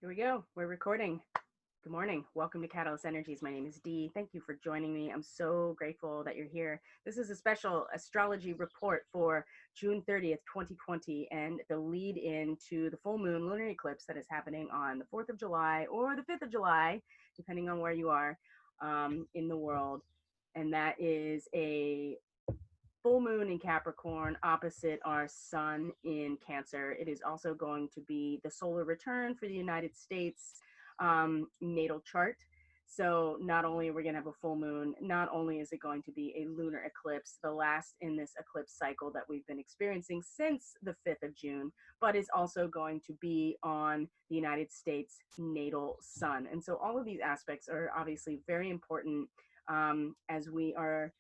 Here we go. We're recording. Good morning. Welcome to Catalyst Energies. My name is Dee. Thank you for joining me. I'm so grateful that you're here. This is a special astrology report for June 30th, 2020, and the lead in to the full moon lunar eclipse that is happening on the 4th of July or the 5th of July, depending on where you are in the world. And that is a full moon in Capricorn opposite our sun in Cancer. It is also going to be the solar return for the United States natal chart. So not only are we going to have a full moon, not only is it going to be a lunar eclipse, the last in this eclipse cycle that we've been experiencing since the 5th of June, but it's also going to be on the United States natal sun. And so all of these aspects are obviously very important as we are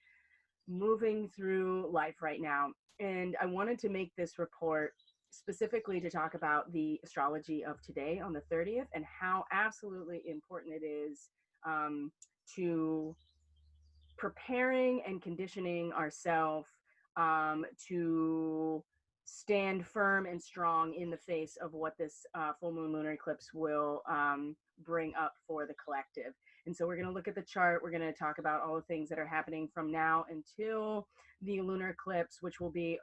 moving through life right now. And I wanted to make this report specifically to talk about the astrology of today on the 30th and how absolutely important it is to preparing and conditioning ourselves to stand firm and strong in the face of what this full moon lunar eclipse will bring up for the collective. And so we're going to look at the chart. We're going to talk about all the things that are happening from now until the lunar eclipse, which will be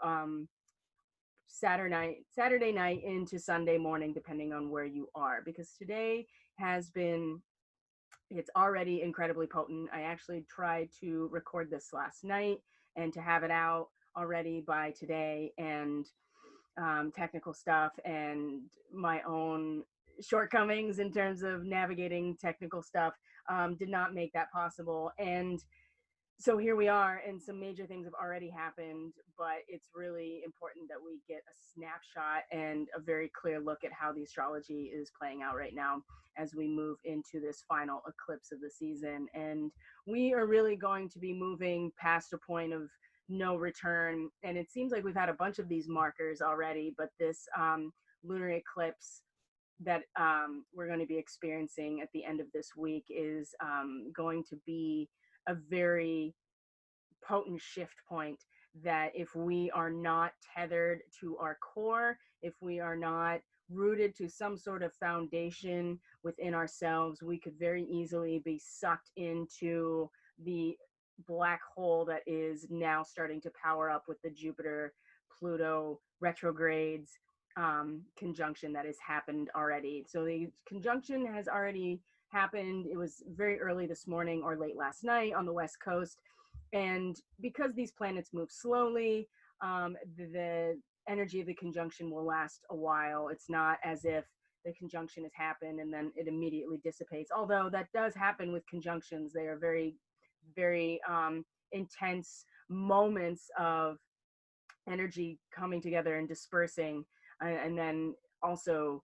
Saturday night into Sunday morning, depending on where you are, because today has been, it's already incredibly potent. I actually tried to record this last night and to have it out already by today, and technical stuff and my own shortcomings in terms of navigating technical stuff did not make that possible. And so here we are, and some major things have already happened, but it's really important that we get a snapshot and a very clear look at how the astrology is playing out right now as we move into this final eclipse of the season. And we are really going to be moving past a point of no return. And it seems like we've had a bunch of these markers already, but this lunar eclipse that we're going to be experiencing at the end of this week is going to be a very potent shift point, that if we are not tethered to our core, if we are not rooted to some sort of foundation within ourselves, we could very easily be sucked into the black hole that is now starting to power up with the Jupiter Pluto retrogrades conjunction that has happened already. So the conjunction has already happened. It was very early this morning or late last night on the West Coast. And because these planets move slowly, the energy of the conjunction will last a while. It's not as if the conjunction has happened and then it immediately dissipates. Although that does happen with conjunctions. They are very, very intense moments of energy coming together and dispersing, and then also,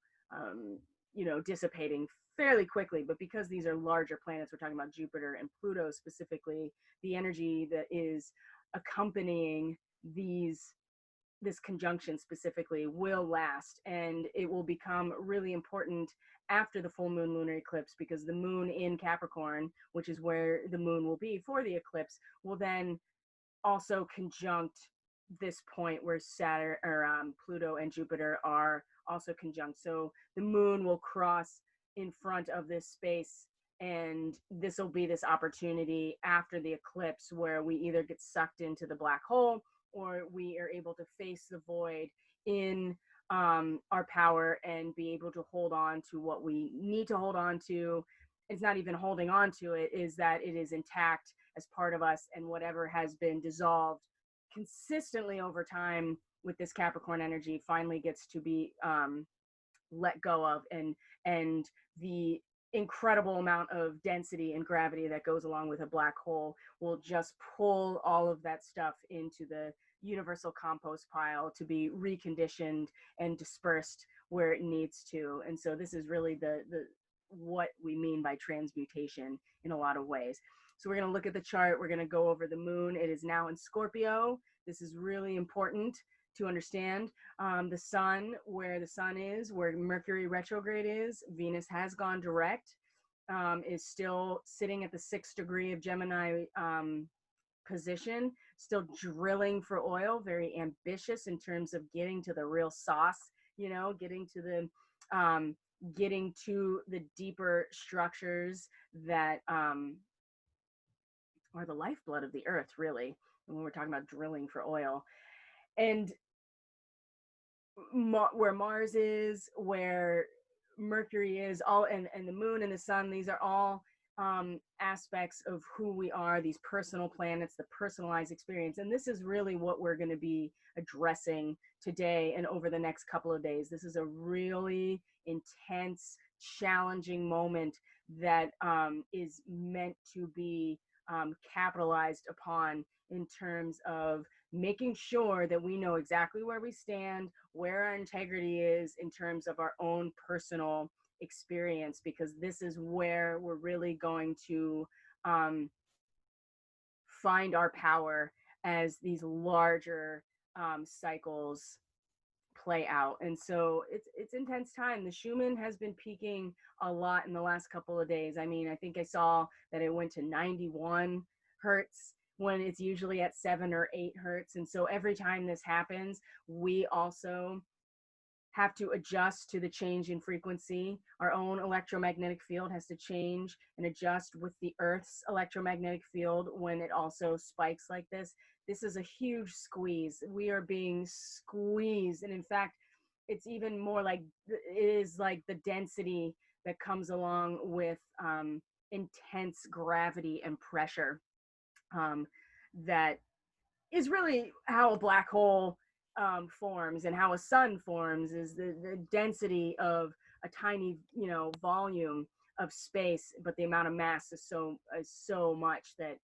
dissipating fairly quickly. But because these are larger planets, we're talking about Jupiter and Pluto specifically, the energy that is accompanying this conjunction specifically will last, and it will become really important after the full moon lunar eclipse, because the moon in Capricorn, which is where the moon will be for the eclipse, will then also conjunct this point where Saturn or Pluto and Jupiter are also conjunct. So the moon will cross in front of this space, and this will be this opportunity after the eclipse where we either get sucked into the black hole or we are able to face the void in our power and be able to hold on to what we need to hold on to. It's not even holding on to it, is that it is intact as part of us, and whatever has been dissolved consistently over time with this Capricorn energy finally gets to be let go of, and the incredible amount of density and gravity that goes along with a black hole will just pull all of that stuff into the universal compost pile to be reconditioned and dispersed where it needs to. And so this is really the what we mean by transmutation in a lot of ways. So we're going to look at the chart. We're going to go over the moon. It is now in Scorpio. This is really important to understand. The sun, where the sun is, where Mercury retrograde is, Venus has gone direct, is still sitting at the 6th degree of Gemini position, still drilling for oil, very ambitious in terms of getting to the real sauce, getting to the getting to the deeper structures that are the lifeblood of the earth, really. And when we're talking about drilling for oil, and where Mars is, where Mercury is, all and the moon and the sun, these are all aspects of who we are, these personal planets, the personalized experience. And this is really what we're going to be addressing today and over the next couple of days. This is a really intense, challenging moment that is meant to be capitalized upon in terms of making sure that we know exactly where we stand, where our integrity is in terms of our own personal experience, because this is where we're really going to find our power as these larger cycles play out. And so it's intense time. The Schumann has been peaking a lot in the last couple of days. I mean, I think I saw that it went to 91 hertz when it's usually at 7 or 8 hertz. And so every time this happens, we also have to adjust to the change in frequency. Our own electromagnetic field has to change and adjust with the Earth's electromagnetic field when it also spikes like this. This is a huge squeeze. We are being squeezed. And in fact, it's even more like, it is like the density that comes along with intense gravity and pressure that is really how a black hole forms, and how a sun forms is the density of a tiny, volume of space, but the amount of mass is so much that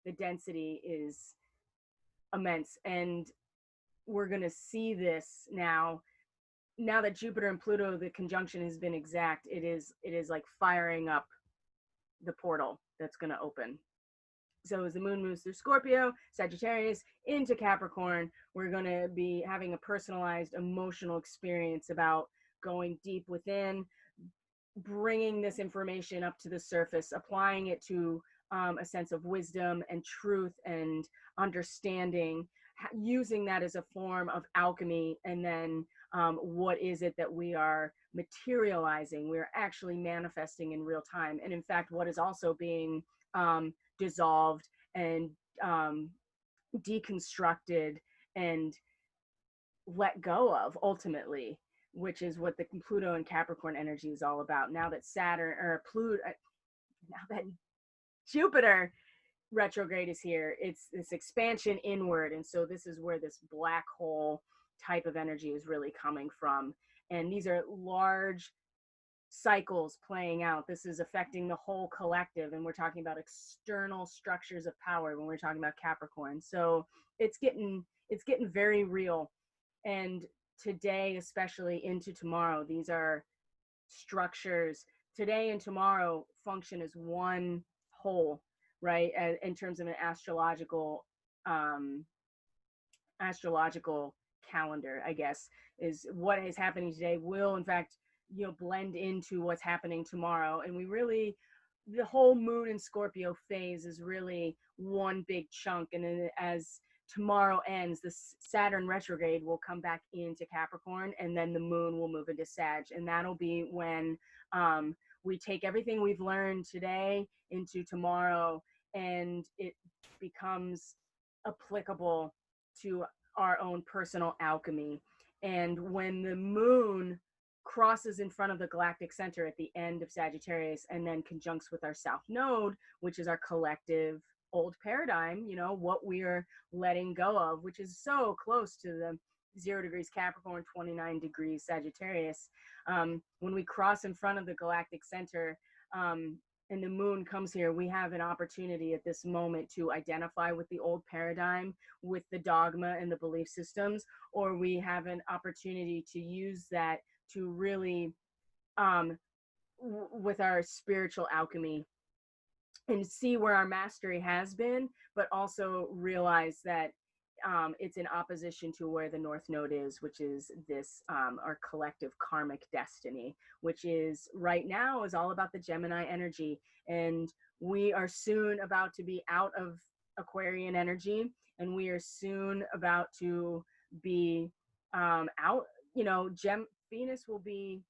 the density is immense. And we're going to see this now that Jupiter and Pluto, the conjunction has been exact. It is like firing up the portal that's going to open. So as the moon moves through Scorpio, Sagittarius, into Capricorn, we're going to be having a personalized emotional experience about going deep within, bringing this information up to the surface, applying it to a sense of wisdom and truth and understanding, using that as a form of alchemy. And then what is it that we are materializing? We're actually manifesting in real time. And in fact, what is also being dissolved and deconstructed and let go of ultimately, which is what the Pluto and Capricorn energy is all about. Now that now that Jupiter retrograde is here, it's this expansion inward. And so this is where this black hole type of energy is really coming from. And these are large cycles playing out. This is affecting the whole collective, and we're talking about external structures of power when we're talking about Capricorn. So it's getting very real. And today, especially into tomorrow, these are structures. Today and tomorrow function as one whole, right? In terms of an astrological calendar, I guess, is what is happening today will in fact blend into what's happening tomorrow. And the whole moon in Scorpio phase is really one big chunk. And then as tomorrow ends, the Saturn retrograde will come back into Capricorn, and then the moon will move into Sag. And that'll be when we take everything we've learned today into tomorrow, and it becomes applicable to our own personal alchemy. And when the moon crosses in front of the galactic center at the end of Sagittarius and then conjuncts with our south node, which is our collective old paradigm, what we're letting go of, which is so close to the 0 degrees Capricorn, 29 degrees Sagittarius. When we cross in front of the galactic center and the moon comes here, we have an opportunity at this moment to identify with the old paradigm, with the dogma and the belief systems, or we have an opportunity to use that to really, with our spiritual alchemy, and see where our mastery has been, but also realize that it's in opposition to where the North Node is, which is this, our collective karmic destiny, which is right now is all about the Gemini energy. And we are soon about to be out of Aquarian energy, and we are soon about to be out, Venus will be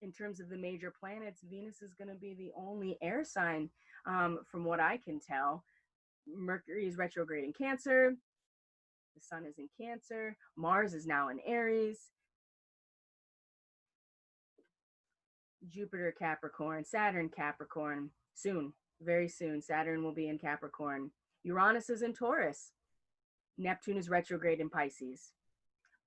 in terms of the major planets, Venus is going to be the only air sign, from what I can tell. Mercury is retrograde in Cancer. The sun is in Cancer. Mars is now in Aries. Jupiter Capricorn, Saturn Capricorn. Soon, very soon, Saturn will be in Capricorn. Uranus is in Taurus. Neptune is retrograde in Pisces.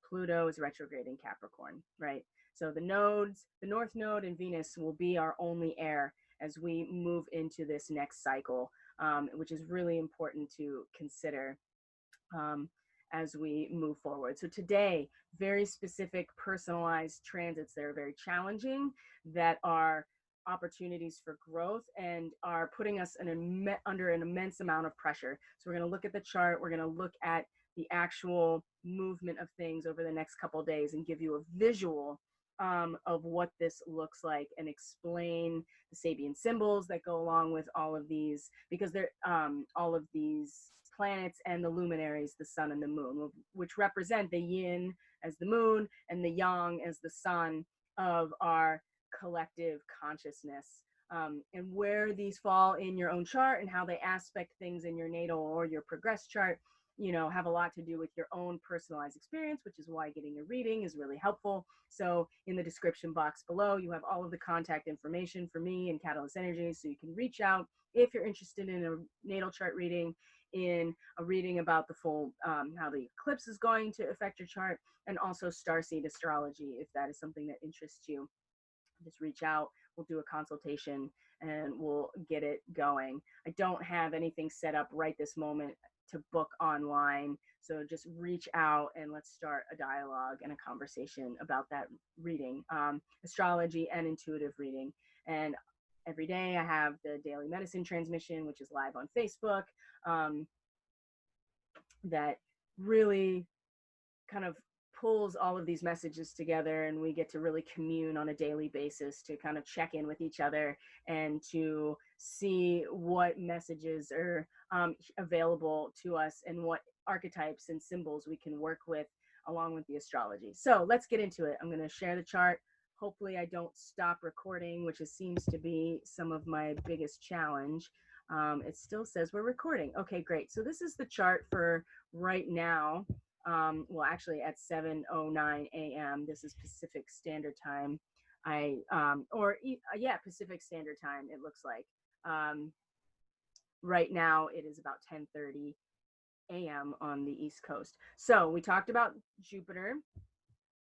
Pluto is retrograde in Capricorn, right? So the nodes, the North Node and Venus will be our only air as we move into this next cycle, which is really important to consider as we move forward. So today, very specific personalized transits that are very challenging, that are opportunities for growth and are putting us under an immense amount of pressure. So we're going to look at the chart. We're going to look at the actual movement of things over the next couple of days and give you a visual of what this looks like, and explain the Sabian symbols that go along with all of these, because they're all of these planets and the luminaries, the sun and the moon, which represent the yin as the moon and the yang as the sun of our collective consciousness. And where these fall in your own chart and how they aspect things in your natal or your progress chart, you know, have a lot to do with your own personalized experience, which is why getting a reading is really helpful. So in the description box below, you have all of the contact information for me and Catalyst Energies, so you can reach out if you're interested in a natal chart reading, in a reading about the full, how the eclipse is going to affect your chart, and also starseed astrology, if that is something that interests you. Just reach out, we'll do a consultation, and we'll get it going. I don't have anything set up right this moment to book online, so just reach out and let's start a dialogue and a conversation about that reading, astrology and intuitive reading. And every day I have the daily medicine transmission, which is live on Facebook, that really kind of pulls all of these messages together, and we get to really commune on a daily basis to kind of check in with each other and to see what messages are available to us and what archetypes and symbols we can work with along with the astrology. So let's get into it. I'm going to share the chart. Hopefully I don't stop recording, which seems to be some of my biggest challenge. It still says we're recording. Okay, great. So this is the chart for right now. Well, actually at 7:09 a.m. This is Pacific Standard Time. Pacific Standard Time, it looks like. Right now it is about 10:30 a.m. on the East Coast. So we talked about Jupiter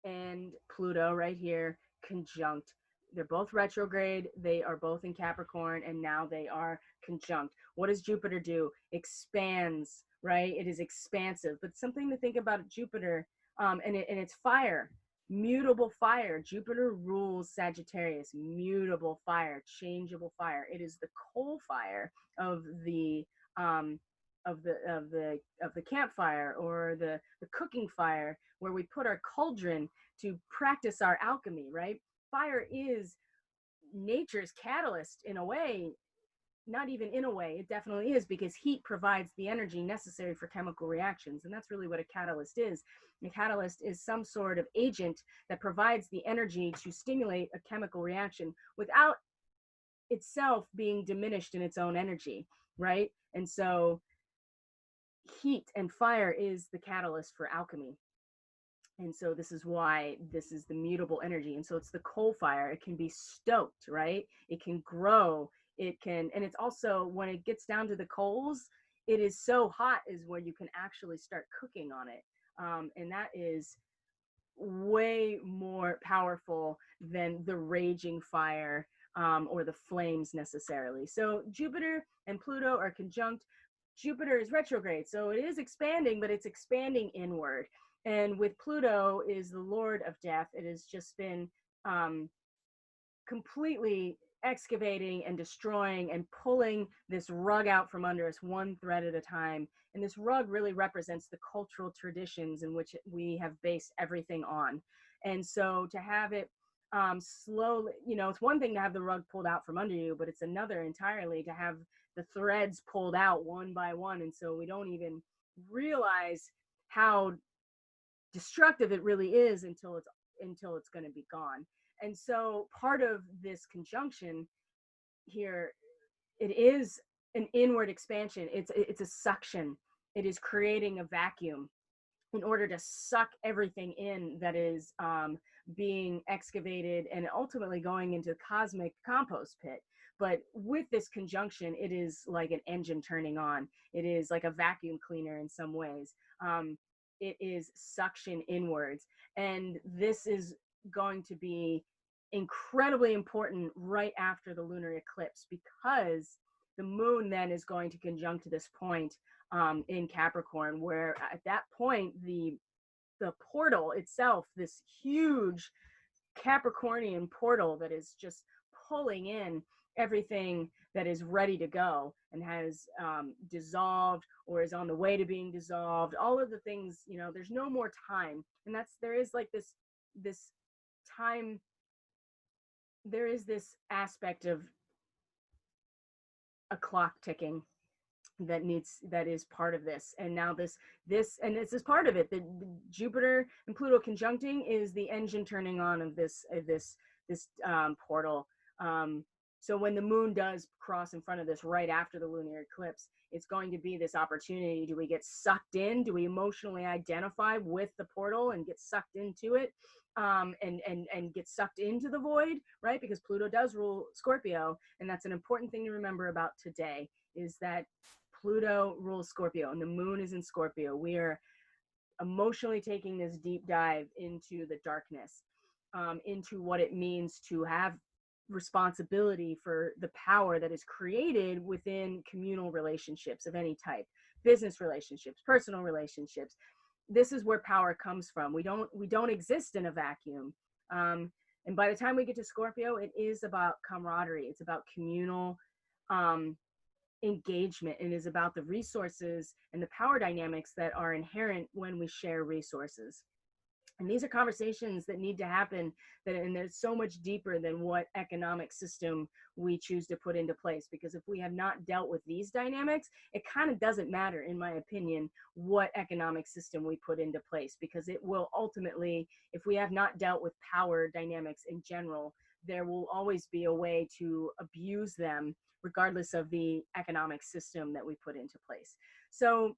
and Pluto right here, conjunct. They're both retrograde. They are both in Capricorn, and now they are conjunct. What does Jupiter do? Expands, right? It is expansive. But something to think about Jupiter, and it's fire, mutable fire. Jupiter rules Sagittarius, mutable fire, changeable fire. It is the coal fire of the campfire, or the cooking fire, where we put our cauldron to practice our alchemy, right? Fire is nature's catalyst in a way. Not even in a way, it definitely is, because heat provides the energy necessary for chemical reactions. And that's really what a catalyst is. A catalyst is some sort of agent that provides the energy to stimulate a chemical reaction without itself being diminished in its own energy, right? And so heat and fire is the catalyst for alchemy. And so this is why this is the mutable energy. And so it's the coal fire. It can be stoked, right? It can grow. It can, and it's also, when it gets down to the coals, it is so hot is where you can actually start cooking on it. And that is way more powerful than the raging fire or the flames necessarily. So Jupiter and Pluto are conjunct. Jupiter is retrograde, so it is expanding, but it's expanding inward. And with Pluto is the Lord of Death. It has just been completely excavating and destroying and pulling this rug out from under us, one thread at a time. And this rug really represents the cultural traditions in which we have based everything on. And so to have it slowly, you know, it's one thing to have the rug pulled out from under you, but it's another entirely to have the threads pulled out one by one. And so we don't even realize how destructive it really is until it's going to be gone. And so part of this conjunction here, it is an inward expansion. It's a suction. It is creating a vacuum in order to suck everything in that is being excavated and ultimately going into the cosmic compost pit. But with this conjunction, it is like an engine turning on. It is like a vacuum cleaner in some ways. It is suction inwards. And this is going to be incredibly important right after the lunar eclipse, because the moon then is going to conjunct to this point in Capricorn, where at that point the portal itself, this huge Capricornian portal that is just pulling in everything that is ready to go and has dissolved or is on the way to being dissolved, all of the things, you know, there's no more time. And there is like this time, there is this aspect of a clock ticking that is part of this. And now this is part of it. The Jupiter and Pluto conjuncting is the engine turning on of this portal. So when the moon does cross in front of this right after the lunar eclipse, it's going to be this opportunity. Do we get sucked in? Do we emotionally identify with the portal and get sucked into it, and get sucked into the void, right? Because Pluto does rule Scorpio, and that's an important thing to remember about today, is that Pluto rules Scorpio and the moon is in Scorpio. We are emotionally taking this deep dive into the darkness, into what it means to have responsibility for the power that is created within communal relationships of any type, business relationships, personal relationships. This is where power comes from. We don't exist in a vacuum. And by the time we get to Scorpio, it is about camaraderie. It's about communal engagement. It is about the resources and the power dynamics that are inherent when we share resources. And these are conversations that need to happen, and they're so much deeper than what economic system we choose to put into place. Because if we have not dealt with these dynamics, it kind of doesn't matter, in my opinion, what economic system we put into place, because it will ultimately, if we have not dealt with power dynamics in general, there will always be a way to abuse them, regardless of the economic system that we put into place. So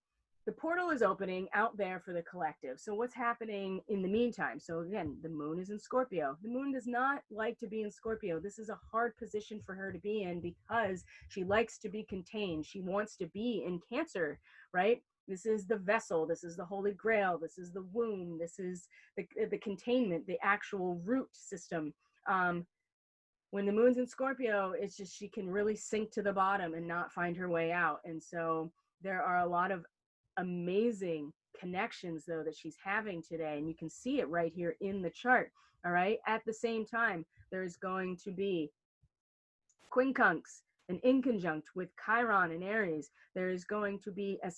the portal is opening out there for the collective. So what's happening in the meantime? So again, the moon is in Scorpio. The moon does not like to be in Scorpio. This is a hard position for her to be in, because she likes to be contained. She wants to be in Cancer, right? This is the vessel. This is the Holy Grail. This is the womb. This is the containment, the actual root system. When the moon's in Scorpio, it's just, she can really sink to the bottom and not find her way out. And so there are a lot of amazing connections, though, that she's having today. And you can see it right here in the chart. All right. At the same time, there's going to be quincunx and inconjunct with Chiron and Aries. There is going to be a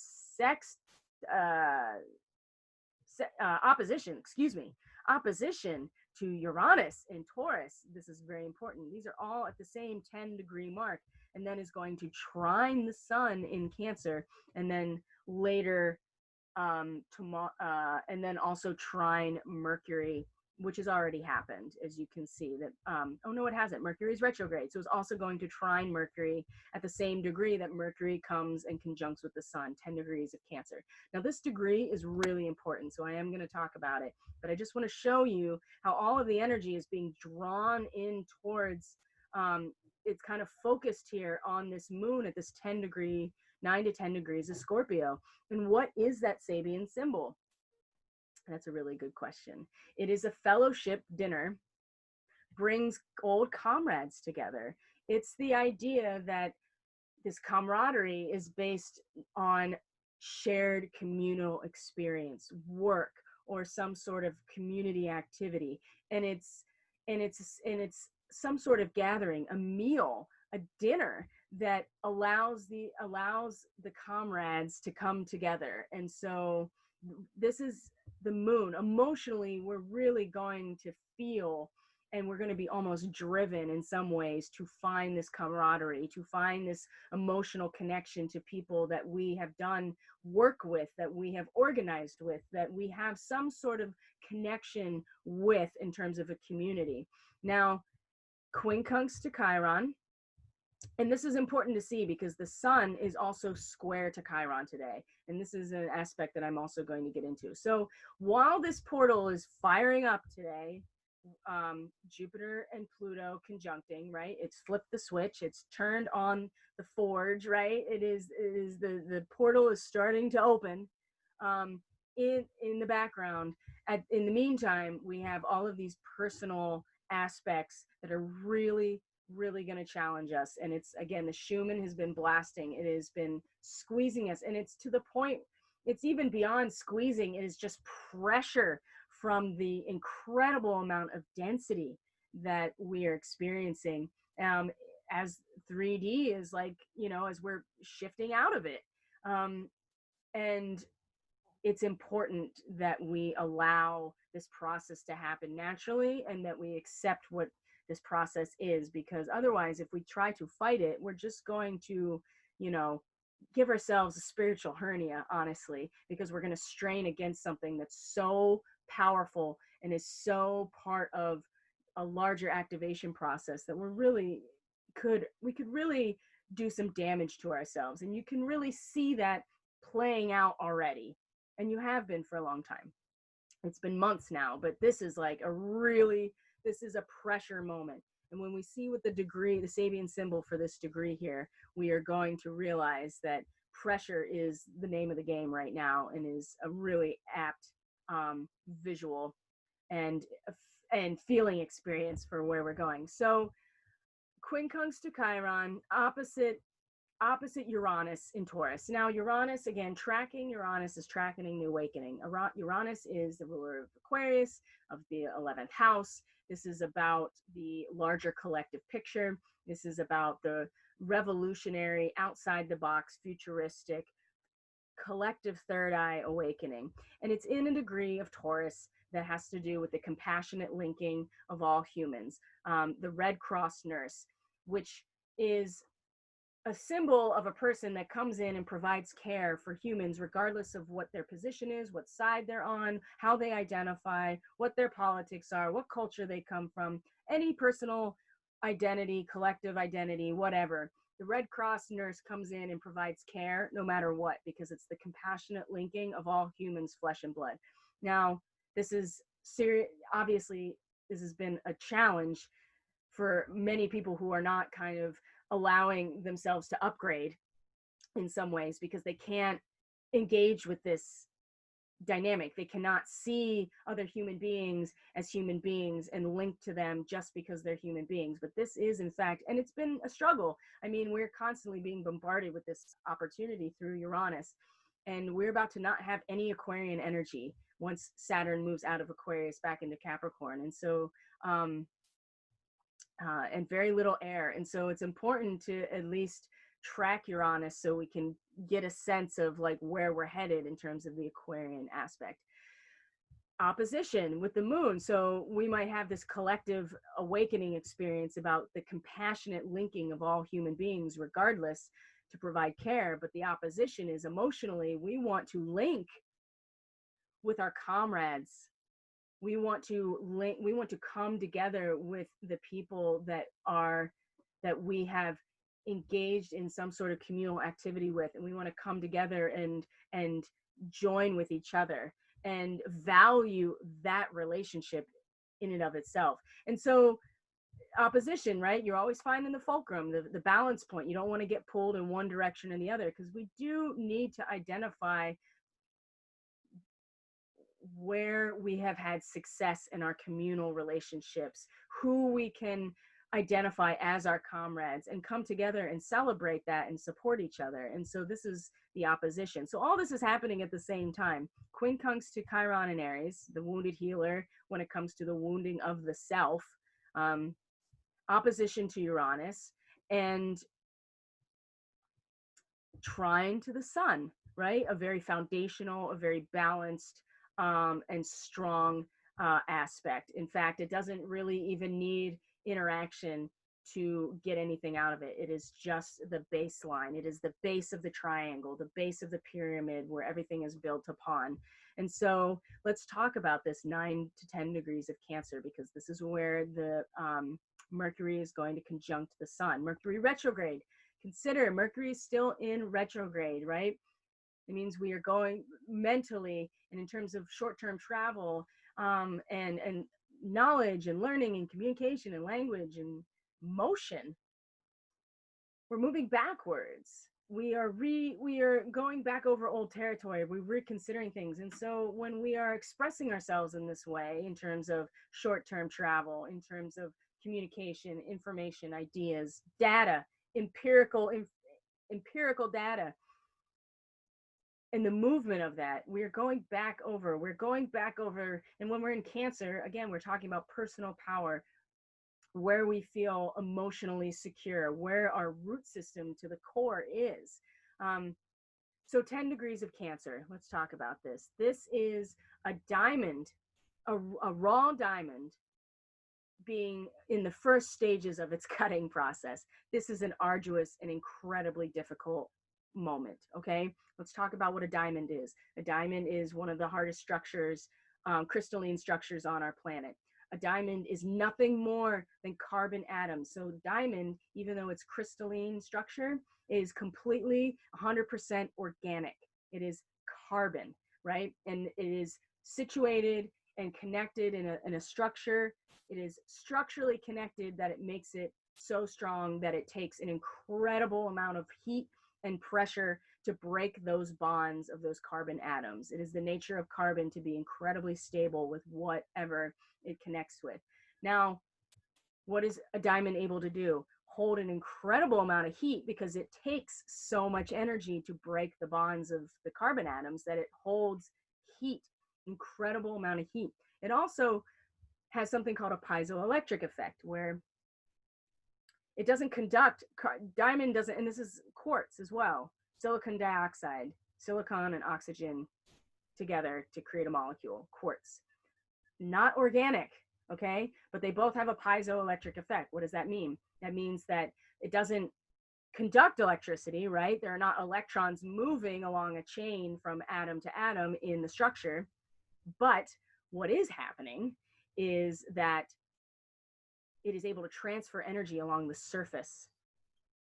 opposition to Uranus in Taurus. This is very important. These are all at the same 10-degree mark, and then is going to trine the sun in Cancer, and then later and then also trine Mercury, which has already happened, as you can see. That oh no, it hasn't. Mercury is retrograde, so it's also going to trine Mercury at the same degree that Mercury comes and conjuncts with the sun, 10 degrees of Cancer. Now this degree is really important, so I am going to talk about it, but I just want to show you how all of the energy is being drawn in towards, it's kind of focused here on this moon at this 9 to 10 degrees of Scorpio. And what is that Sabian symbol? That's a really good question. It is a fellowship dinner, brings old comrades together. It's the idea that this camaraderie is based on shared communal experience, work, or some sort of community activity. And it's some sort of gathering, a meal, a dinner that allows the comrades to come together. And so this is the moon. Emotionally, we're really going to feel, and we're going to be almost driven in some ways to find this camaraderie, to find this emotional connection to people that we have done work with, that we have organized with, that we have some sort of connection with in terms of a community. Now, quincunx to Chiron, and this is important to see because the sun is also square to Chiron today. And this is an aspect that I'm also going to get into. So while this portal is firing up today, Jupiter and Pluto conjuncting, right? It's flipped the switch. It's turned on the forge, right? It is the portal is starting to open. In the background, in the meantime, we have all of these personal aspects that are really going to challenge us. And it's, again, the Schumann has been blasting. It has been squeezing us, and it's to the point, it's even beyond squeezing. It is just pressure from the incredible amount of density that we are experiencing, as 3D is, like, as we're shifting out of it. And it's important that we allow this process to happen naturally, and that we accept what this process is, because otherwise, if we try to fight it, we're just going to, give ourselves a spiritual hernia, honestly, because we're going to strain against something that's so powerful and is so part of a larger activation process that we could really do some damage to ourselves. And you can really see that playing out already. And you have been for a long time. It's been months now, but this is like this is a pressure moment. And when we see what the degree, the Sabian symbol for this degree here, we are going to realize that pressure is the name of the game right now, and is a really apt visual and feeling experience for where we're going. So quincunx to Chiron, opposite Uranus in Taurus. Now, Uranus, again, tracking Uranus is tracking the awakening. Uranus is the ruler of Aquarius, of the 11th house. This is about the larger collective picture. This is about the revolutionary, outside the box, futuristic, collective third eye awakening. And it's in a degree of Taurus that has to do with the compassionate linking of all humans. The Red Cross nurse, which is a symbol of a person that comes in and provides care for humans, regardless of what their position is, what side they're on, how they identify, what their politics are, what culture they come from, any personal identity, collective identity, whatever. The Red Cross nurse comes in and provides care no matter what, because it's the compassionate linking of all humans, flesh and blood. Now, this is serious. Obviously, this has been a challenge for many people who are not kind of allowing themselves to upgrade in some ways, because they can't engage with this dynamic. They cannot see other human beings as human beings and link to them just because they're human beings. But this is, in fact, and it's been a struggle. I mean, we're constantly being bombarded with this opportunity through Uranus, and we're about to not have any Aquarian energy once Saturn moves out of Aquarius back into Capricorn. And so and very little air. And so it's important to at least track Uranus so we can get a sense of like where we're headed in terms of the Aquarian aspect. Opposition with the moon. So we might have this collective awakening experience about the compassionate linking of all human beings, regardless, to provide care. But the opposition is emotionally, we want to link with our comrades. We want to come together with the people that we have engaged in some sort of communal activity with, and we want to come together and join with each other and value that relationship in and of itself. And so opposition, right? You're always finding the fulcrum, the balance point. You don't want to get pulled in one direction or the other, because we do need to identify where we have had success in our communal relationships, who we can identify as our comrades, and come together and celebrate that and support each other. And so this is the opposition. So all this is happening at the same time. Quincunx to Chiron in Aries, the wounded healer when it comes to the wounding of the self. Opposition to Uranus, and trine to the sun, right? A very foundational, a very balanced and strong aspect. In fact, it doesn't really even need interaction to get anything out of it. It is just the baseline. It is the base of the triangle, the base of the pyramid where everything is built upon. And so let's talk about this 9 to 10 degrees of Cancer, because this is where the Mercury is going to conjunct the sun. Mercury retrograde. Consider Mercury is still in retrograde, right? It means we are going mentally and in terms of short-term travel, and knowledge and learning and communication and language and motion. We're moving backwards. We are going back over old territory. We're reconsidering things. And so when we are expressing ourselves in this way, in terms of short-term travel, in terms of communication, information, ideas, data, empirical data, and the movement of that, we're going back over. And when we're in Cancer, again, we're talking about personal power, where we feel emotionally secure, where our root system to the core is. So 10 degrees of Cancer, let's talk about this. This is a diamond, a raw diamond, being in the first stages of its cutting process. This is an arduous and incredibly difficult moment, okay? Let's talk about what a diamond is. A diamond is one of the hardest structures, crystalline structures on our planet. A diamond is nothing more than carbon atoms. So diamond, even though it's crystalline structure, is completely 100% organic. It is carbon, right? And it is situated and connected in a structure. It is structurally connected that it makes it so strong that it takes an incredible amount of heat and pressure to break those bonds of those carbon atoms. It is the nature of carbon to be incredibly stable with whatever it connects with. Now, what is a diamond able to do? Hold an incredible amount of heat, because it takes so much energy to break the bonds of the carbon atoms that it holds heat, incredible amount of heat. It also has something called a piezoelectric effect, where it doesn't conduct, diamond doesn't, and this is quartz as well, silicon dioxide, silicon and oxygen together to create a molecule, quartz. Not organic, okay? But they both have a piezoelectric effect. What does that mean? That means that it doesn't conduct electricity, right? There are not electrons moving along a chain from atom to atom in the structure. But what is happening is that it is able to transfer energy along the surface,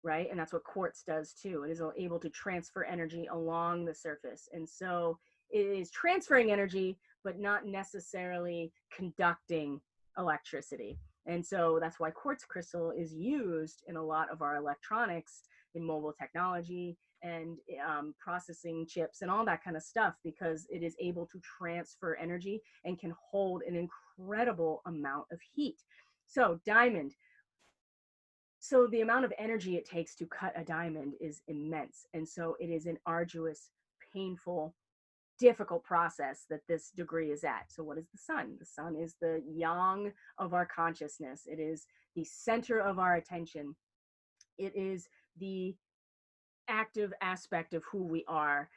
right? And that's what quartz does too. It is able to transfer energy along the surface. And so it is transferring energy, but not necessarily conducting electricity. And so that's why quartz crystal is used in a lot of our electronics, in mobile technology, and processing chips and all that kind of stuff, because it is able to transfer energy and can hold an incredible amount of heat. So diamond. So the amount of energy it takes to cut a diamond is immense. And so it is an arduous, painful, difficult process that this degree is at. So what is the sun? The sun is the yang of our consciousness. It is the center of our attention. It is the active aspect of who we are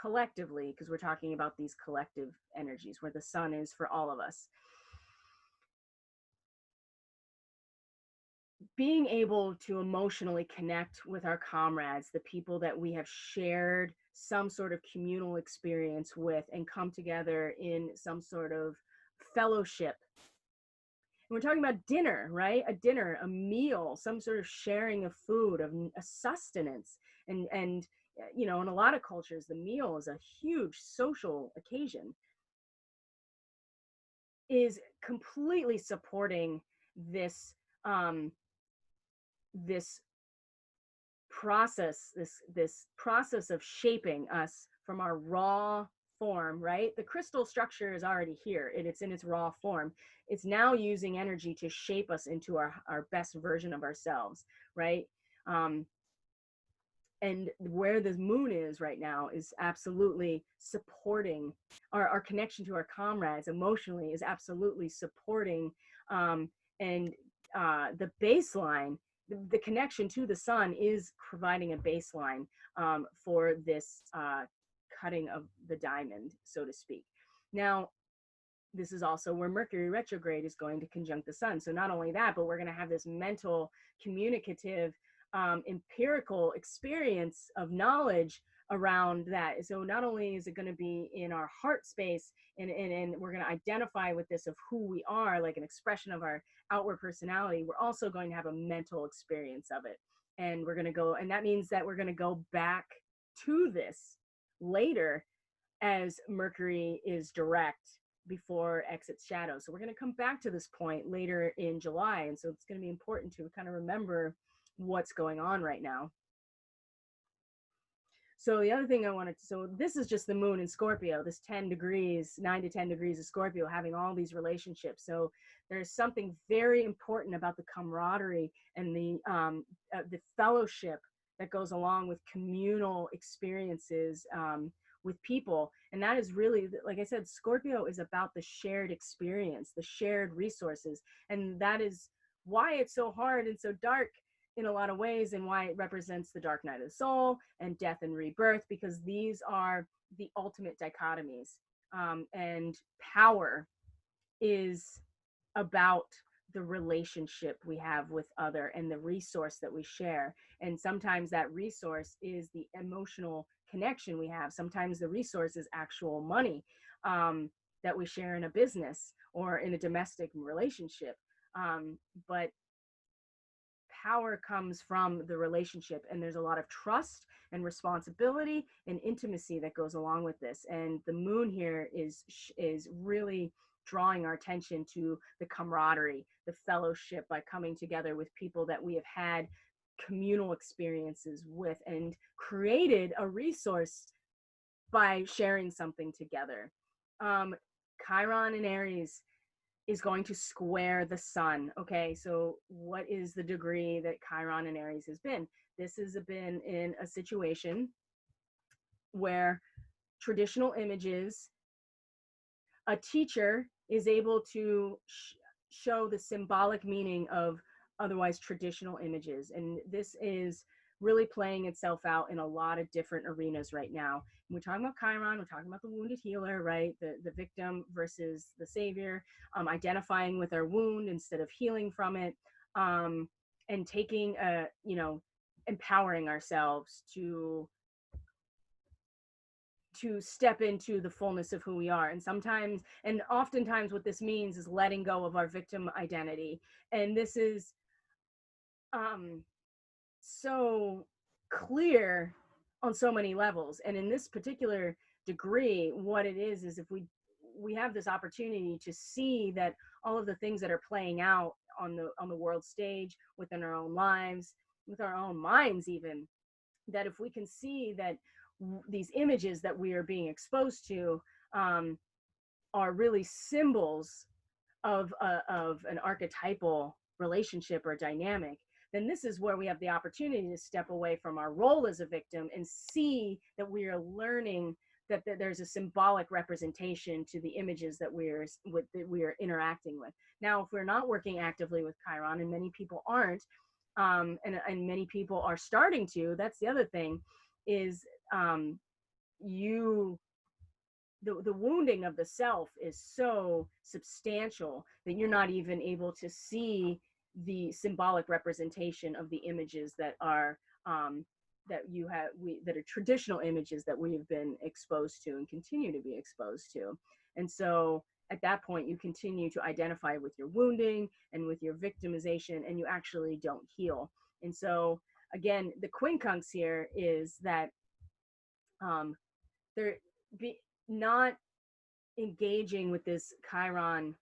collectively, because we're talking about these collective energies, where the sun is for all of us. Being able to emotionally connect with our comrades, the people that we have shared some sort of communal experience with, and come together in some sort of fellowship. And we're talking about dinner, right? A dinner, a meal, some sort of sharing of food, of a sustenance. And you know, in a lot of cultures, the meal is a huge social occasion, is completely supporting this this process, this process of shaping us from our raw form, right? The crystal structure is already here, it's in its raw form. It's now using energy to shape us into our best version of ourselves, right? And where the moon is right now is absolutely supporting our connection to our comrades emotionally, is absolutely supporting the baseline. The connection to the sun is providing a baseline for this cutting of the diamond, so to speak. Now, this is also where Mercury retrograde is going to conjunct the sun. So not only that, but we're going to have this mental, communicative, empirical experience of knowledge around that. So not only is it going to be in our heart space, and we're going to identify with this of who we are, like an expression of our outward personality, we're also going to have a mental experience of it. And we're going to go, and that means that we're going to go back to this later as Mercury is direct before exits shadow. So we're going to come back to this point later in July. And so it's going to be important to kind of remember what's going on right now. So the other thing I wanted to, so this is just the moon in Scorpio, this 10 degrees, 9 to 10 degrees of Scorpio, having all these relationships. So there's something very important about the camaraderie and the fellowship that goes along with communal experiences with people. And that is really, like I said, Scorpio is about the shared experience, the shared resources. And that is why it's so hard and so dark in a lot of ways, and why it represents the dark night of the soul and death and rebirth, because these are the ultimate dichotomies. And power is about the relationship we have with other and the resource that we share. And sometimes that resource is the emotional connection we have. Sometimes the resource is actual money that we share in a business or in a domestic relationship. But power comes from the relationship, and there's a lot of trust and responsibility and intimacy that goes along with this. And the moon here is really drawing our attention to the camaraderie, the fellowship, by coming together with people that we have had communal experiences with and created a resource by sharing something together. Chiron in Aries is going to square the sun. Okay, so what is the degree that Chiron in Aries has been? This has been in a situation where traditional images, a teacher is able to show the symbolic meaning of otherwise traditional images. And this is really playing itself out in a lot of different arenas right now. And we're talking about Chiron, we're talking about the wounded healer, right? The victim versus the savior, identifying with our wound instead of healing from it, and taking empowering ourselves to step into the fullness of who we are. And sometimes, and oftentimes, what this means is letting go of our victim identity. And this is so clear on so many levels. And in this particular degree, what it is if we have this opportunity to see that all of the things that are playing out on the world stage, within our own lives, with our own minds even, that if we can see that these images that we are being exposed to are really symbols of an archetypal relationship or dynamic, then this is where we have the opportunity to step away from our role as a victim and see that we are learning that there's a symbolic representation to the images that we are interacting with. Now, if we're not working actively with Chiron, and many people aren't, and many people are starting to, that's the other thing, is the wounding of the self is so substantial that you're not even able to see the symbolic representation of the images that are that are traditional images that we have been exposed to and continue to be exposed to. And so at that point, you continue to identify with your wounding and with your victimization, and you actually don't heal. And so again, the quincunx here is that not engaging with this Chiron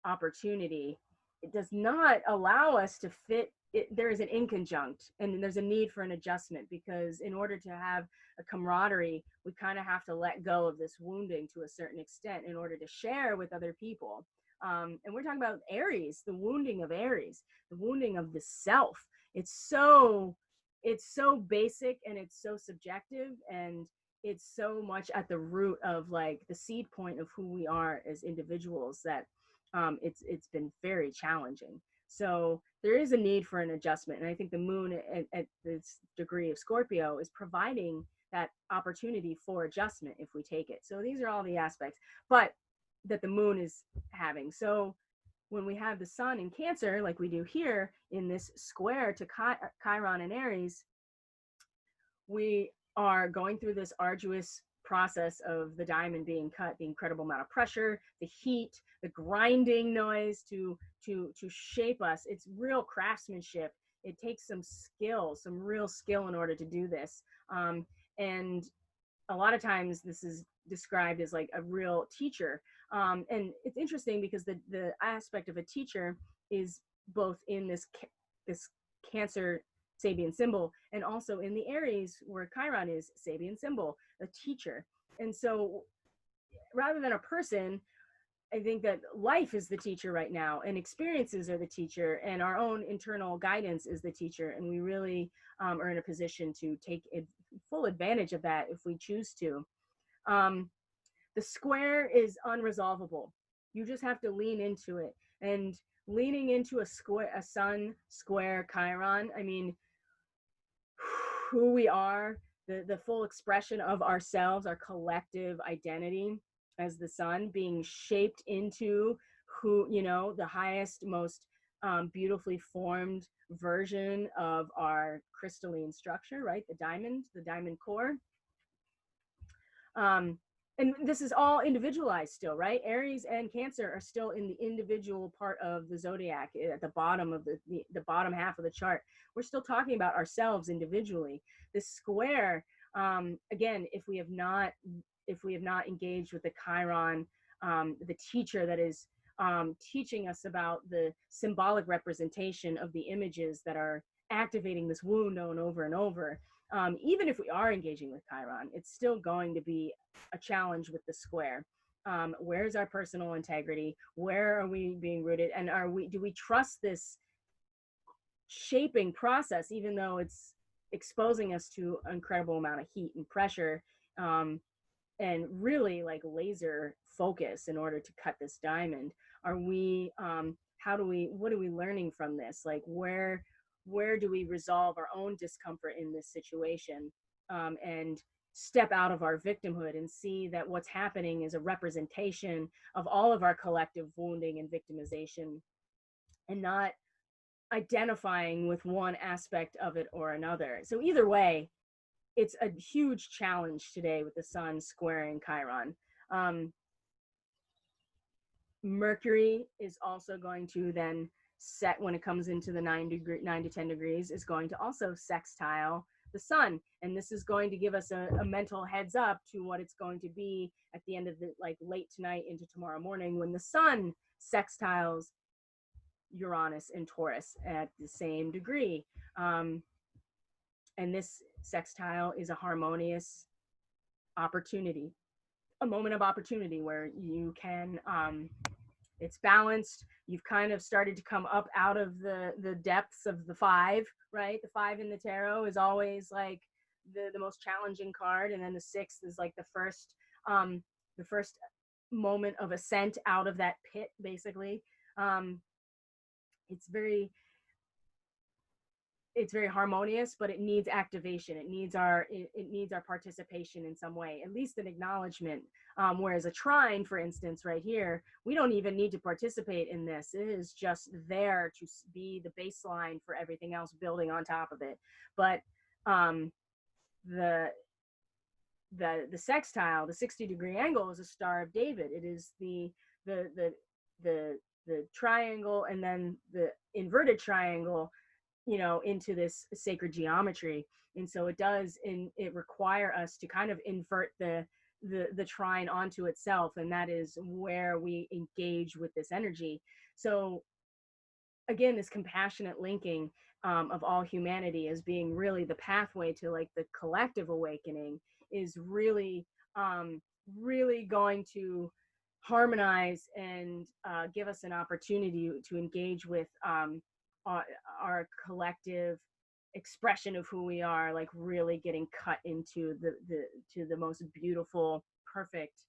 opportunity, it does not allow us to fit it. There is an inconjunct, and there's a need for an adjustment, because in order to have a camaraderie, we kind of have to let go of this wounding to a certain extent in order to share with other people. And we're talking about Aries, the wounding of Aries, the wounding of the self. It's so basic, and it's so subjective, and it's so much at the root of like the seed point of who we are as individuals that it's been very challenging. So there is a need for an adjustment. And I think the moon at this degree of Scorpio is providing that opportunity for adjustment if we take it. So these are all the aspects, but that the moon is having. So when we have the sun in Cancer, like we do here in this square to Chiron and Aries, we are going through this arduous process of the diamond being cut, the incredible amount of pressure, the heat, the grinding noise to shape us. It's real craftsmanship. It takes some skill, some real skill in order to do this. And a lot of times this is described as like a real teacher. And it's interesting because the aspect of a teacher is both in this Cancer Sabian symbol and also in the Aries where Chiron is Sabian symbol, a teacher. And so rather than a person, I think that life is the teacher right now, and experiences are the teacher, and our own internal guidance is the teacher. And we really are in a position to take full advantage of that if we choose to. The square is unresolvable. You just have to lean into it. And leaning into a sun square Chiron, I mean, who we are, the full expression of ourselves, our collective identity as the sun being shaped into who, you know, the highest, most beautifully formed version of our crystalline structure, right? The diamond core. And this is all individualized still, right? Aries and Cancer are still in the individual part of the zodiac at the bottom of the bottom half of the chart. We're still talking about ourselves individually. This square, again, if we have not engaged with the Chiron, the teacher that is teaching us about the symbolic representation of the images that are activating this wound over and over. Even if we are engaging with Chiron, it's still going to be a challenge with the square. Where's our personal integrity? Where are we being rooted? And do we trust this shaping process, even though it's exposing us to an incredible amount of heat and pressure, and really like laser focus in order to cut this diamond? Are we, what are we learning from this? Like where do we resolve our own discomfort in this situation, and step out of our victimhood and see that what's happening is a representation of all of our collective wounding and victimization, and not identifying with one aspect of it or another. So either way, it's a huge challenge today with the sun squaring Chiron. Mercury is also going to then set, when it comes into the 9 to 10 degrees, is going to also sextile the sun. And this is going to give us a mental heads up to what it's going to be at the end of the, like late tonight into tomorrow morning, when the sun sextiles Uranus and Taurus at the same degree. And this sextile is a harmonious opportunity, a moment of opportunity where you can, it's balanced. You've kind of started to come up out of the depths of the 5, right? The 5 in the tarot is always like the most challenging card. And then the 6 is like the first moment of ascent out of that pit, basically. It's very harmonious, but it needs activation. It needs our participation in some way, at least an acknowledgement. Whereas a trine, for instance, right here, we don't even need to participate in this. It is just there to be the baseline for everything else building on top of it. But the sextile, the 60-degree angle, is a Star of David. It is the triangle and then the inverted triangle, you know, into this sacred geometry. And so it require us to kind of invert the trine onto itself, and that is where we engage with this energy. So again, this compassionate linking of all humanity as being really the pathway to like the collective awakening is really really going to harmonize and give us an opportunity to engage with our collective expression of who we are, like really getting cut into the most beautiful, perfect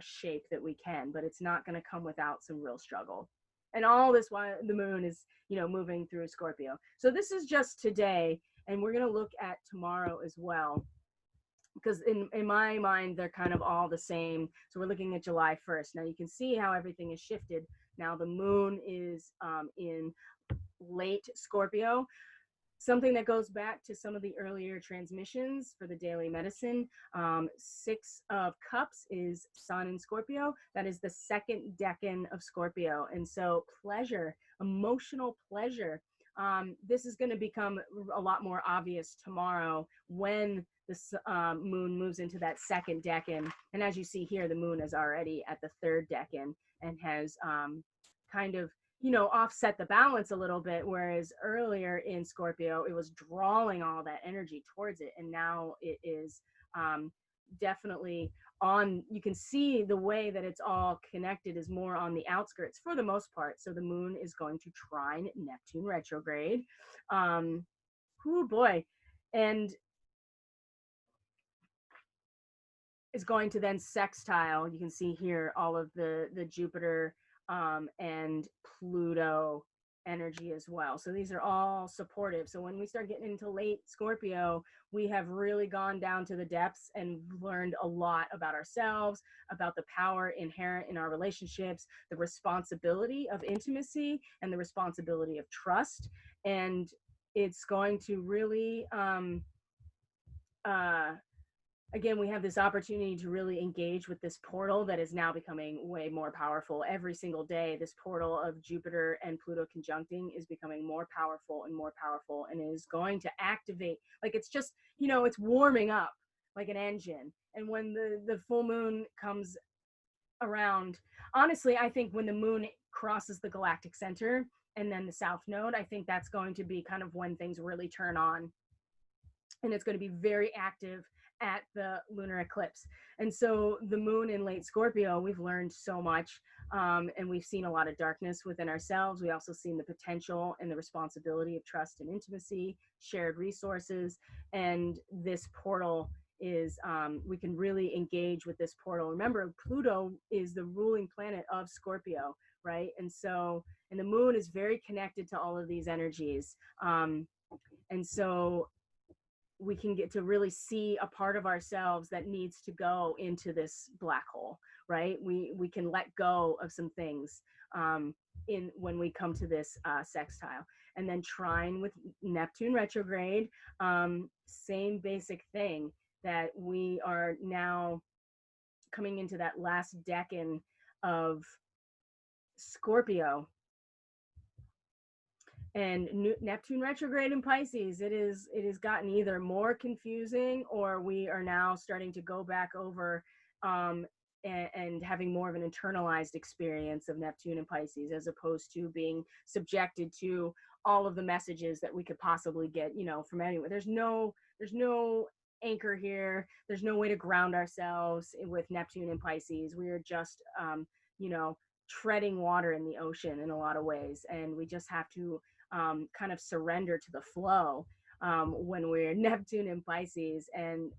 shape that we can. But it's not going to come without some real struggle. And all this while the moon is, you know, moving through Scorpio. So this is just today, and we're going to look at tomorrow as well, because in my mind they're kind of all the same. So we're looking at July 1st. Now you can see how everything is shifted. Now the moon is in late Scorpio. something that goes back to some of the earlier transmissions for the daily medicine. 6 of Cups is Sun in Scorpio. That is the second decan of Scorpio. And so pleasure, emotional pleasure. This is going to become a lot more obvious tomorrow when the moon moves into that second decan. And as you see here, the moon is already at the third decan and has kind of, offset the balance a little bit, whereas earlier in Scorpio, it was drawing all that energy towards it. And now it is definitely on, you can see the way that it's all connected is more on the outskirts for the most part. So the moon is going to trine Neptune retrograde. Oh boy. And is going to then sextile. You can see here all of the Jupiter and Pluto energy as well. So these are all supportive. So when we start getting into late Scorpio, we have really gone down to the depths and learned a lot about ourselves, about the power inherent in our relationships, the responsibility of intimacy, and the responsibility of trust. And it's going to really again, we have this opportunity to really engage with this portal that is now becoming way more powerful every single day. This portal of Jupiter and Pluto conjuncting is becoming more powerful and is going to activate, like it's just, it's warming up like an engine. And when the full moon comes around, honestly, I think when the moon crosses the galactic center and then the south node, I think that's going to be kind of when things really turn on. And it's going to be very active at the lunar eclipse. And so the moon in late Scorpio, we've learned so much, and we've seen a lot of darkness within ourselves. We also seen the potential and the responsibility of trust and intimacy, shared resources. And this portal is, we can really engage with this portal. Remember, Pluto is the ruling planet of Scorpio, right? And so, and the moon is very connected to all of these energies. And so we can get to really see a part of ourselves that needs to go into this black hole, right? We can let go of some things in when we come to this sextile. And then trine with Neptune retrograde, same basic thing, that we are now coming into that last decan of Scorpio. And Neptune retrograde in Pisces, it has gotten either more confusing, or we are now starting to go back over and having more of an internalized experience of Neptune and Pisces, as opposed to being subjected to all of the messages that we could possibly get, from anywhere. There's no anchor here. There's no way to ground ourselves with Neptune and Pisces. We are just, treading water in the ocean in a lot of ways. And we just have to kind of surrender to the flow when we're Neptune and Pisces, and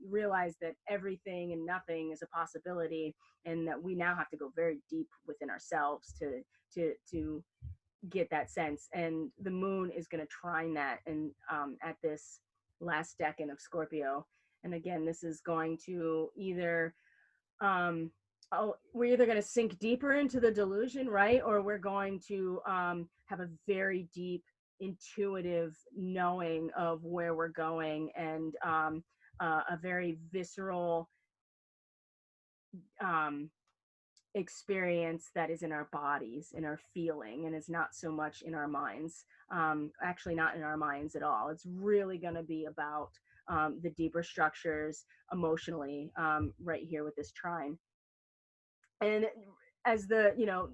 realize that everything and nothing is a possibility, and that we now have to go very deep within ourselves to get that sense. And the moon is going to trine that, and at this last decan of Scorpio. And again, this is going to either we're either going to sink deeper into the delusion, right? Or we're going to have a very deep intuitive knowing of where we're going, and a very visceral experience that is in our bodies, in our feeling, and is not so much in our minds. Actually not in our minds at all. It's really going to be about the deeper structures emotionally, right here with this trine. And as the,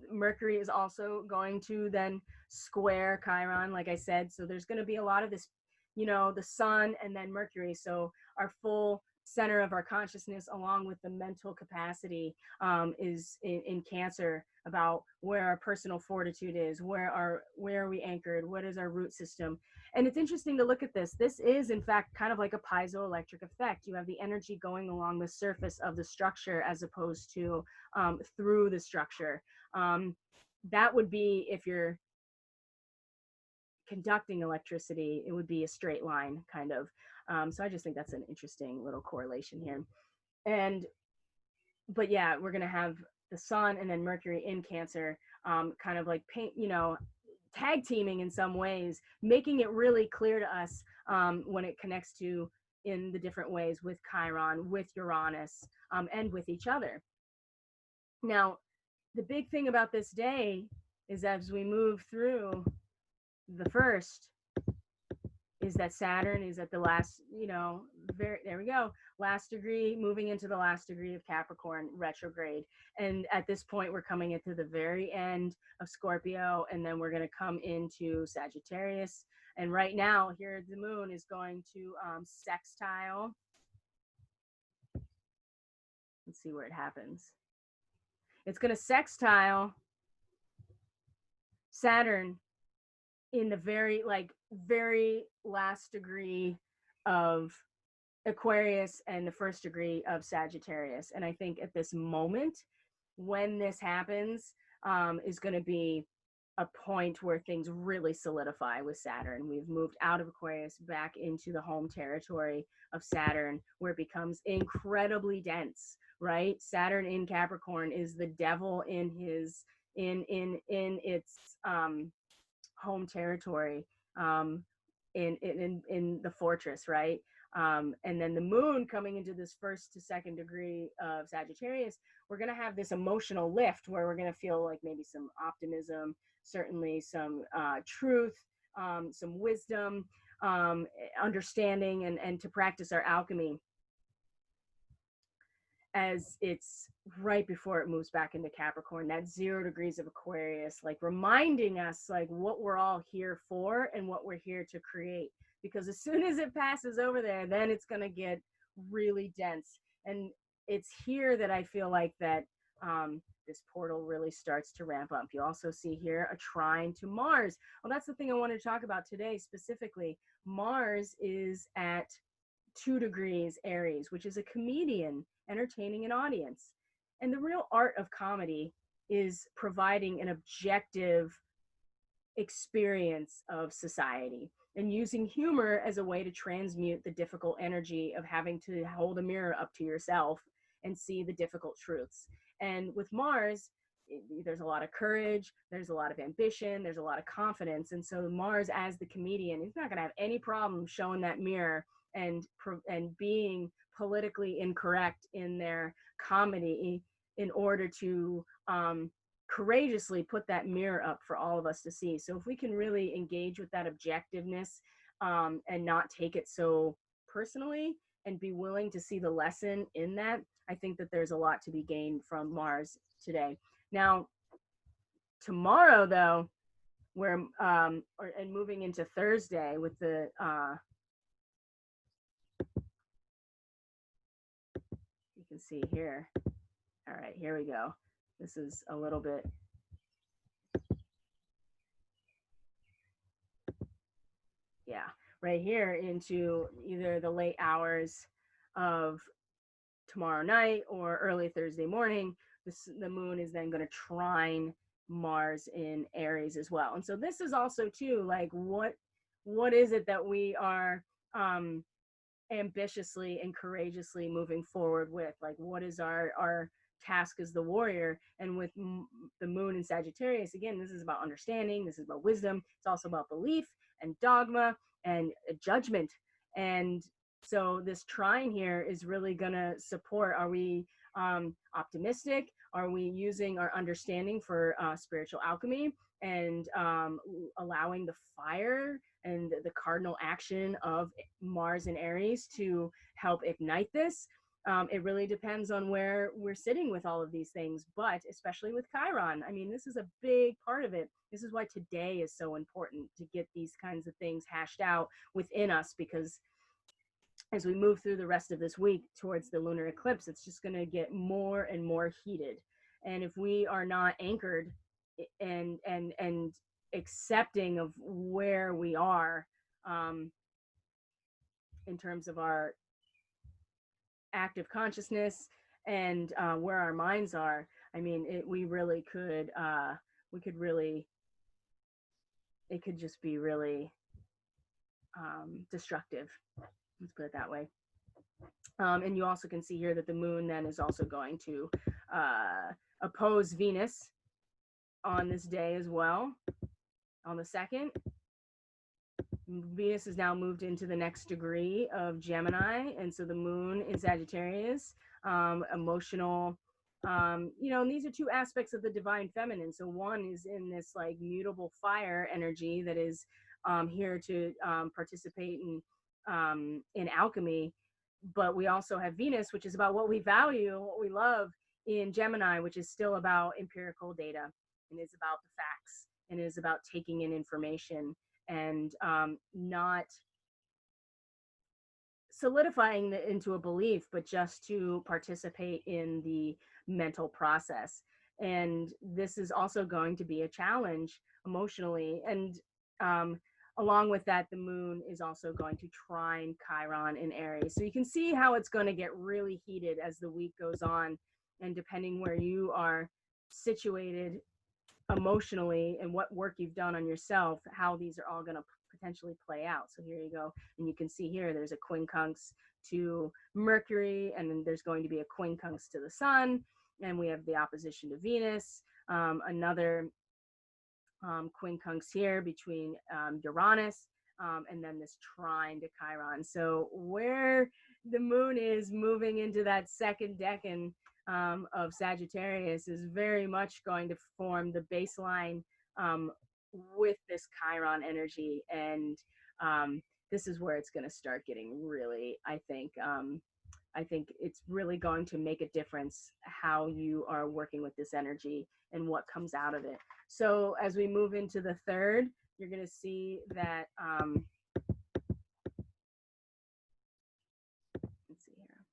Mercury is also going to then square Chiron, like I said. So there's going to be a lot of this, the sun and then Mercury. So our full center of our consciousness, along with the mental capacity, is in Cancer, about where our personal fortitude is, where are we anchored, what is our root system. And it's interesting to look at this. This is, in fact, kind of like a piezoelectric effect. You have the energy going along the surface of the structure, as opposed to through the structure. That would be, if you're conducting electricity, it would be a straight line, kind of. So I just think that's an interesting little correlation here. But yeah, we're going to have the sun and then Mercury in Cancer, kind of like paint, tag teaming in some ways, making it really clear to us when it connects to in the different ways with Chiron, with Uranus, and with each other. Now, the big thing about this day is as we move through the first, is that Saturn is at the last, there we go, last degree, moving into the last degree of Capricorn retrograde. And at this point, we're coming into the very end of Scorpio, and then we're going to come into Sagittarius. And right now, here the moon is going to sextile. Let's see where it happens. It's going to sextile Saturn in the very last degree of Aquarius and the first degree of Sagittarius. And I think at this moment, when this happens, is going to be a point where things really solidify with Saturn. We've moved out of Aquarius back into the home territory of Saturn, where it becomes incredibly dense, right? Saturn in Capricorn is the devil in his in its home territory, in the fortress, right? And then the moon coming into this first to second degree of Sagittarius, we're going to have this emotional lift where we're going to feel like maybe some optimism, certainly some truth, some wisdom, understanding, and to practice our alchemy, as it's right before it moves back into Capricorn, that 0 degrees of Aquarius, like reminding us like what we're all here for and what we're here to create. Because as soon as it passes over there, then it's going to get really dense. And it's here that I feel like that this portal really starts to ramp up. You also see here a trine to Mars. Well, that's the thing I wanted to talk about today specifically. Mars is at 2 degrees Aries, which is a comedian entertaining an audience. And the real art of comedy is providing an objective experience of society and using humor as a way to transmute the difficult energy of having to hold a mirror up to yourself and see the difficult truths. And with Mars, there's a lot of courage, there's a lot of ambition, there's a lot of confidence. And so Mars, as the comedian, is not going to have any problem showing that mirror and being politically incorrect in their comedy in order to courageously put that mirror up for all of us to see. So if we can really engage with that objectiveness and not take it so personally and be willing to see the lesson in that, I think that there's a lot to be gained from Mars today. Now, tomorrow though, we're and moving into Thursday with the you can see here. All right, here we go. This is a little bit. Yeah, right here into either the late hours of tomorrow night or early Thursday morning. The moon is then going to trine Mars in Aries as well. And so this is also too, like what is it that we are ambitiously and courageously moving forward with? Like what is our task as the warrior? And with the moon in Sagittarius, again, this is about understanding, this is about wisdom, it's also about belief and dogma and judgment. And so this trine here is really going to support, are we optimistic? Are we using our understanding for spiritual alchemy and allowing the fire and the cardinal action of Mars and Aries to help ignite this? It really depends on where we're sitting with all of these things, but especially with Chiron, I mean, this is a big part of it. This is why today is so important, to get these kinds of things hashed out within us, because as we move through the rest of this week towards the lunar eclipse, it's just going to get more and more heated. And if we are not anchored and accepting of where we are in terms of our active consciousness and where our minds are, I mean, we really could, it could just be really destructive. Let's put it that way. And you also can see here that the moon then is also going to oppose Venus on this day as well. On the 2nd, Venus is now moved into the next degree of Gemini, and so the moon in Sagittarius, emotional, and these are two aspects of the divine feminine. So one is in this like mutable fire energy that is here to participate in alchemy, but we also have Venus, which is about what we value, what we love, in Gemini, which is still about empirical data and is about the facts and is about taking in information and not solidifying it into a belief, but just to participate in the mental process. And this is also going to be a challenge emotionally. And along with that, the moon is also going to trine Chiron in Aries. So you can see how it's going to get really heated as the week goes on. And depending where you are situated emotionally and what work you've done on yourself, how these are all going to potentially play out. So here you go. And you can see here, there's a quincunx to Mercury, and then there's going to be a quincunx to the sun. And we have the opposition to Venus, another quincunx here between Uranus, and then this trine to Chiron. So where the moon is moving into that second decan of Sagittarius is very much going to form the baseline with this Chiron energy. And this is where it's going to start getting really, I think it's really going to make a difference how you are working with this energy and what comes out of it. So as we move into the 3rd, you're going to see that, let's see here.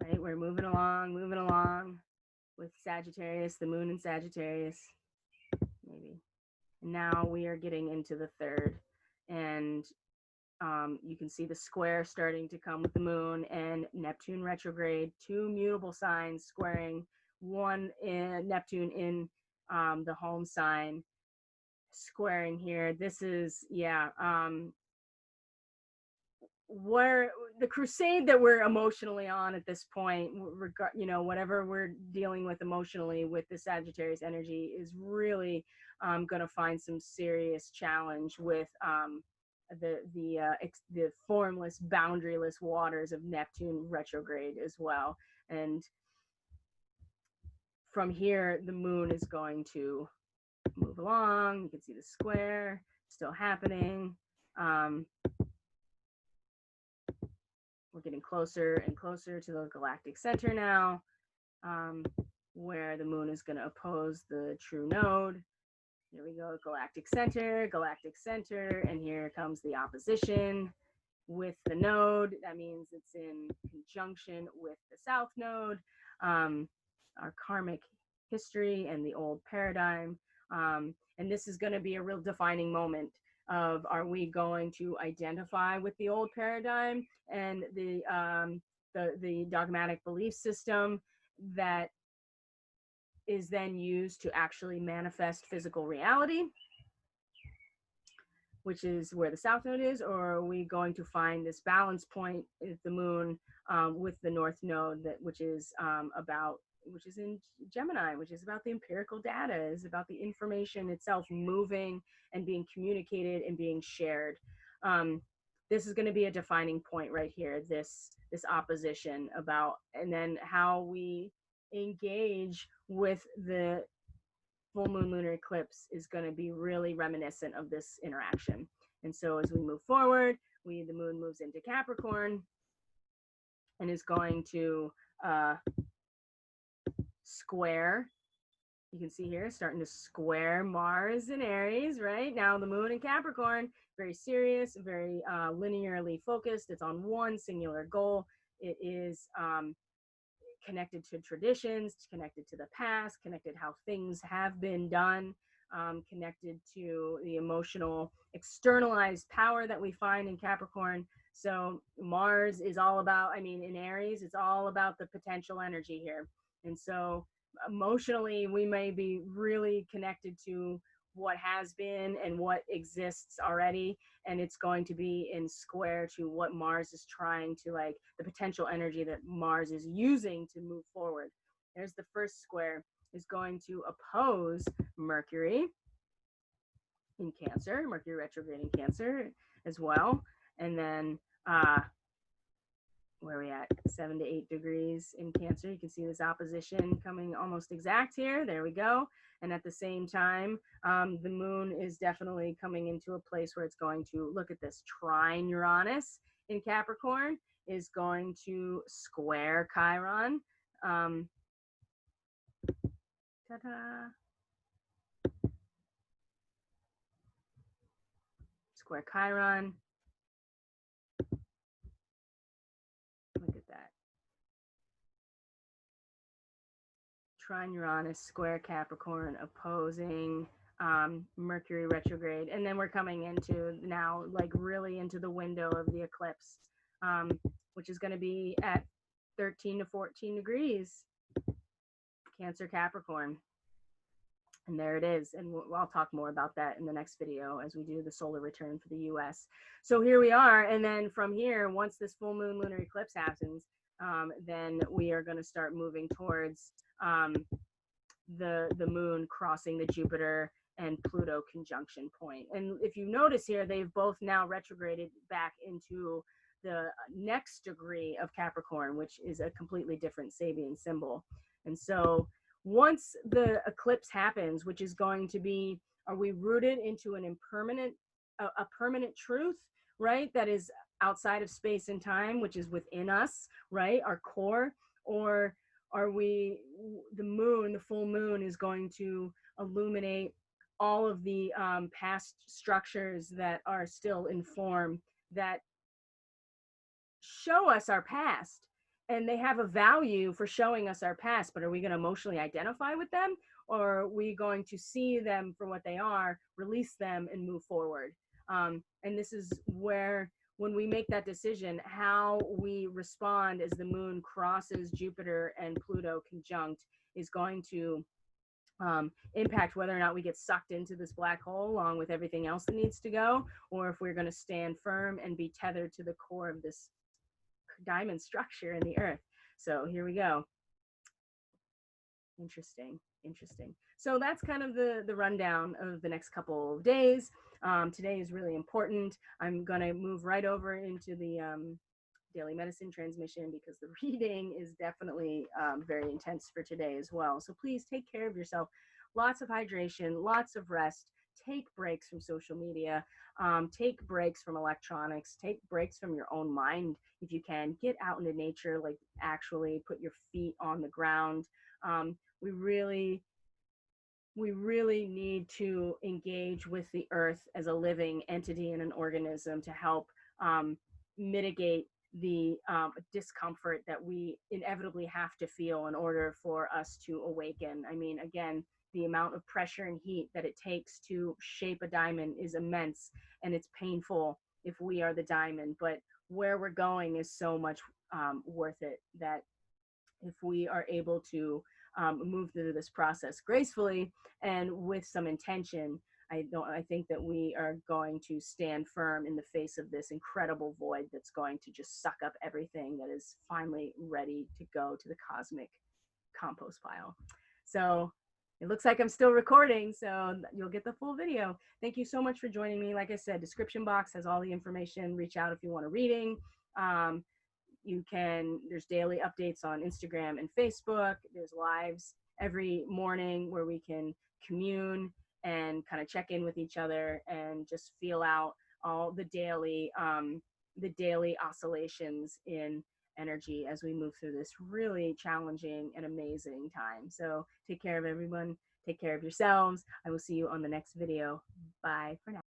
Right, we're moving along with Sagittarius, the moon in Sagittarius, maybe. And now we are getting into the 3rd, and you can see the square starting to come with the moon and Neptune retrograde, 2 mutable signs squaring, one in Neptune in the home sign, squaring here. This is, where the crusade that we're emotionally on at this point, whatever we're dealing with emotionally with the Sagittarius energy is really going to find some serious challenge with the formless, boundaryless waters of Neptune retrograde as well. And from here, the moon is going to move along. You can see the square still happening. We're getting closer and closer to the galactic center now, where the moon is going to oppose the true node. Here we go, galactic center, and here comes the opposition with the node. That means it's in conjunction with the south node, our karmic history and the old paradigm. And this is going to be a real defining moment of, are we going to identify with the old paradigm and the dogmatic belief system that is then used to actually manifest physical reality, which is where the south node is, or are we going to find this balance point at the moon with the north node, which is in Gemini, which is about the empirical data, is about the information itself moving and being communicated and being shared. This is going to be a defining point right here, this opposition about, and then how we engage with the full moon lunar eclipse is going to be really reminiscent of this interaction. And so as we move forward, the moon moves into Capricorn and is going to square, you can see here, starting to square Mars in Aries, right? Now the moon in Capricorn, very serious, very linearly focused. It's on one singular goal. It is connected to traditions, connected to the past, connected how things have been done, connected to the emotional externalized power that we find in Capricorn. So Mars is all about, in Aries, it's all about the potential energy here. And so emotionally, we may be really connected to what has been and what exists already, and it's going to be in square to what Mars is trying to, the potential energy that Mars is using to move forward. There's the first square. is going to oppose Mercury in Cancer, Mercury retrograde in Cancer as well. And then where are we at? 7 to 8 degrees in Cancer. You can see this opposition coming almost exact here. There we go. And at the same time, the moon is definitely coming into a place where it's going to, look at this, trine Uranus in Capricorn is going to square Chiron. Ta-da. Square Chiron. Look at that. Trine Uranus, square Capricorn, opposing Mercury retrograde. And then we're coming into now, like really into the window of the eclipse, which is going to be at 13 to 14 degrees, Cancer Capricorn. And there it is. And I'll talk more about that in the next video as we do the solar return for the US. So here we are. And then from here, once this full moon lunar eclipse happens, then we are going to start moving towards the moon crossing the Jupiter and Pluto conjunction point. And if you notice here, they've both now retrograded back into the next degree of Capricorn, which is a completely different Sabian symbol. And so once the eclipse happens, which is going to be, are we rooted into an impermanent, a permanent truth, right? That is outside of space and time, which is within us, right? Our core, or are we, the moon, the full moon is going to illuminate all of the past structures that are still in form, that show us our past, and they have a value for showing us our past, but are we going to emotionally identify with them, or are we going to see them for what they are, release them, and move forward? And this is where, when we make that decision, how we respond as the moon crosses Jupiter and Pluto conjunct is going to impact whether or not we get sucked into this black hole along with everything else that needs to go, or if we're going to stand firm and be tethered to the core of this diamond structure in the earth. So here we go. Interesting. So that's kind of the rundown of the next couple of days. Today is really important. I'm going to move right over into the daily medicine transmission, because the reading is definitely very intense for today as well. So please take care of yourself. Lots of hydration, lots of rest. Take breaks from social media, take breaks from electronics, take breaks from your own mind if you can. Get out into nature, like actually put your feet on the ground. We really need to engage with the earth as a living entity and an organism to help mitigate the discomfort that we inevitably have to feel in order for us to awaken. I mean, again, the amount of pressure and heat that it takes to shape a diamond is immense, and it's painful if we are the diamond, but where we're going is so much worth it, that if we are able to move through this process gracefully and with some intention, I think that we are going to stand firm in the face of this incredible void that's going to just suck up everything that is finally ready to go to the cosmic compost pile. So it looks like I'm still recording, so you'll get the full video. Thank you so much for joining me. Like I said, description box has all the information. Reach out if you want a reading. There's daily updates on Instagram and Facebook. There's lives every morning where we can commune and kind of check in with each other and just feel out all the daily oscillations in energy as we move through this really challenging and amazing time. So take care of everyone. Take care of yourselves. I will see you on the next video. Bye for now.